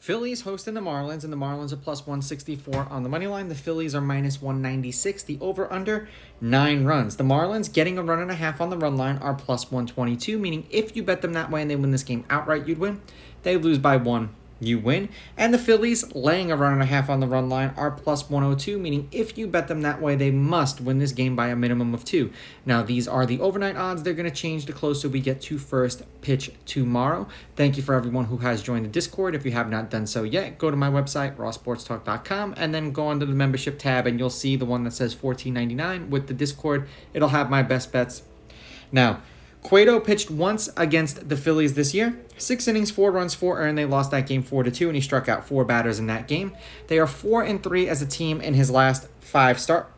Phillies hosting the Marlins, and the Marlins are plus 164 on the money line. The Phillies are minus 196. The over-under, 9 runs. The Marlins getting a run and a half on the run line are plus 122, meaning if you bet them that way and they win this game outright, you'd win. They lose by 1, you win. And the Phillies laying a run and a half on the run line are plus 102, meaning if you bet them that way, they must win this game by a minimum of 2. Now, these are the overnight odds. They're going to change the closer we get to first pitch tomorrow. Thank you for everyone who has joined the Discord. If you have not done so yet, go to my website, rawsportstalk.com, and then go under the membership tab, and you'll see the one that says $14.99 with the Discord. It'll have my best bets. Now, Cueto pitched once against the Phillies this year. 6 innings, 4 runs, 4 earned. They lost that game 4-2, and he struck out 4 batters in that game. They are 4-3 as a team in his last 5 starts.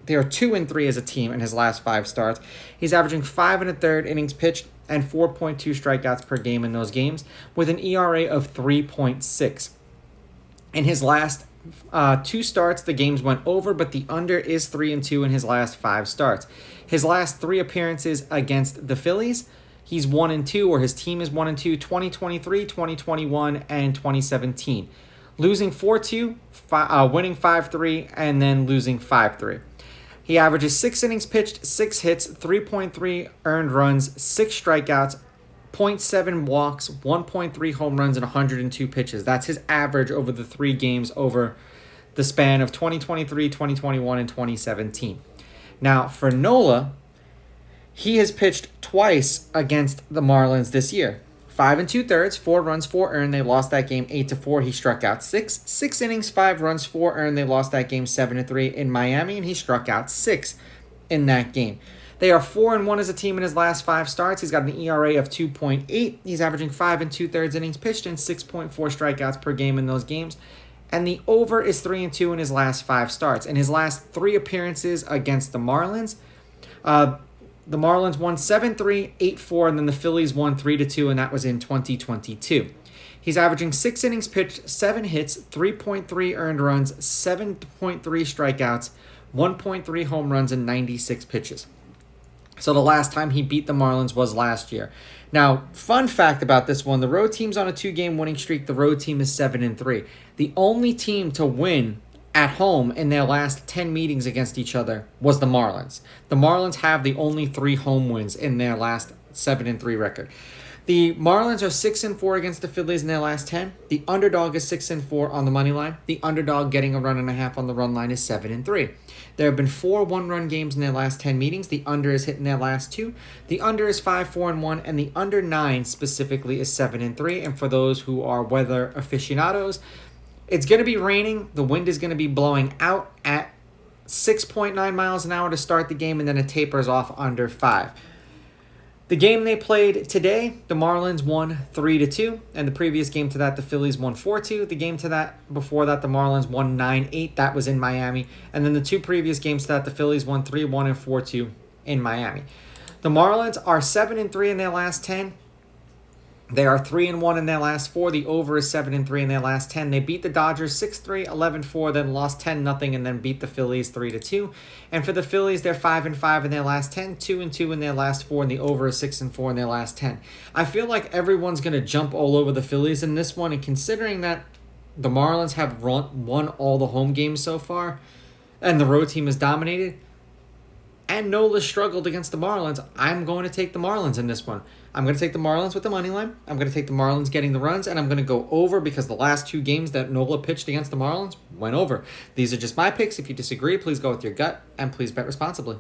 They are 2-3 as a team in his last 5 starts. He's averaging 5 1/3 innings pitched and 4.2 strikeouts per game in those games, with an ERA of 3.6. In his last 2 starts, the games went over, but the under is 3-2 in his last 5 starts. His last 3 appearances against the Phillies, he's 1-2, or his team is 1-2, 2023, 2021, and 2017. Losing 4-2, winning 5-3, and then losing 5-3. He averages 6 innings pitched, 6 hits, 3.3 earned runs, 6 strikeouts, 0.7 walks, 1.3 home runs, and 102 pitches. That's his average over the 3 games over the span of 2023, 2021, and 2017. Now, for Nola, he has pitched twice against the Marlins this year. 5 2/3, 4 runs, 4 earned. They lost that game 8-4. He struck out 6. 6 innings, 5 runs, 4 earned. They lost that game 7-3 in Miami, and he struck out 6 in that game. They are 4-1 as a team in his last 5 starts. He's got an ERA of 2.8. He's averaging 5 2/3 innings pitched and 6.4 strikeouts per game in those games. And the over is 3-2 in his last 5 starts. In his last 3 appearances against the Marlins, the Marlins won 7-3, 8-4, and then the Phillies won 3-2, and that was in 2022. He's averaging 6 innings pitched, 7 hits, 3.3 earned runs, 7.3 strikeouts, 1.3 home runs, and 96 pitches. So the last time he beat the Marlins was last year. Now, fun fact about this one, the road team's on a 2-game winning streak. The road team is 7-3. The only team to win at home in their last 10 meetings against each other was the Marlins. The Marlins have the only 3 home wins in their last 7-3 record. The Marlins are 6-4 against the Phillies in their last 10. The underdog is 6-4 on the money line. The underdog getting a run and a half on the run line is 7-3. There have been 4 one-run games in their last 10 meetings. The under is hit in their last 2. The under is 5-4-1, and the under 9 specifically is 7-3. And for those who are weather aficionados, it's going to be raining. The wind is going to be blowing out at 6.9 miles an hour to start the game, and then it tapers off under 5. The game they played today, the Marlins won 3-2, and the previous game to that, the Phillies won 4-2. The game to that, before that, the Marlins won 9-8. That was in Miami. And then the 2 previous games to that, the Phillies won 3-1 and 4-2 in Miami. The Marlins are 7-3 in their last 10. They are 3-1 in their last 4. The over is 7-3 in their last 10. They beat the Dodgers 6-3, 11-4, then lost 10-0, and then beat the Phillies 3-2. And for the Phillies, they're 5-5 in their last 10, 2-2 in their last 4, and the over is 6-4 in their last 10. I feel like everyone's going to jump all over the Phillies in this one, and considering that the Marlins have won all the home games so far, and the road team has dominated, and Nola struggled against the Marlins, I'm going to take the Marlins in this one. I'm going to take the Marlins with the money line. I'm going to take the Marlins getting the runs, and I'm going to go over because the last 2 games that Nola pitched against the Marlins went over. These are just my picks. If you disagree, please go with your gut, and please bet responsibly.